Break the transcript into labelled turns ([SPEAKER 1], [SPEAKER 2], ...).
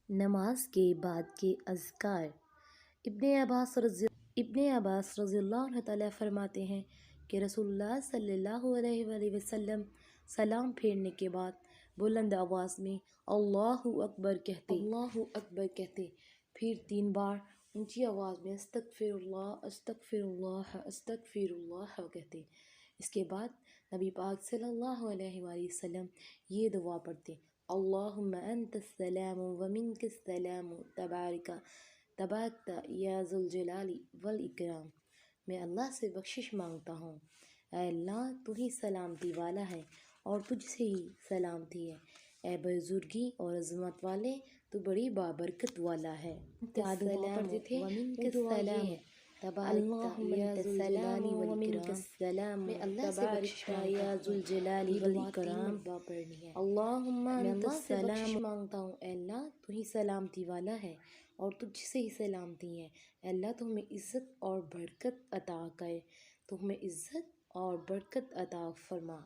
[SPEAKER 1] نماز کے بعد کے اذکار۔ ابن عباس رضی اللہ عنہ تعالیٰ فرماتے ہیں کہ رسول اللہ صلی اللہ علیہ وآلہ وسلم سلام پھیرنے کے بعد بلند آواز میں اللہ اکبر کہتے، پھر 3 بار اونچی آواز میں استغفر اللہ کہتے۔ اس کے بعد نبی پاک صلی اللہ علیہ وآلہ وسلم یہ دعا پڑھتے، اللہم انت السلام ومنک السلام تبارکت یا ذو الجلال والاکرام۔ میں اللہ سے بخشش مانگتا ہوں، اے اللہ تو ہی سلامتی والا ہے اور تجھ سے ہی سلامتی ہے، اے بزرگی اور عظمت والے تو بڑی بابرکت والا ہے۔ دعا پڑھتے تھے وہ دعا یہ ہے، اللہم انت السلام ومنک السلام میں اللہ سے بخشش مانگتا ہوں، اے اللہ تو ہی سلامتی والا ہے اور تجھ سے ہی سلامتی ہے، اے اللہ تو ہمیں عزت اور برکت عطا کرے، تو ہمیں عزت اور برکت عطا فرما۔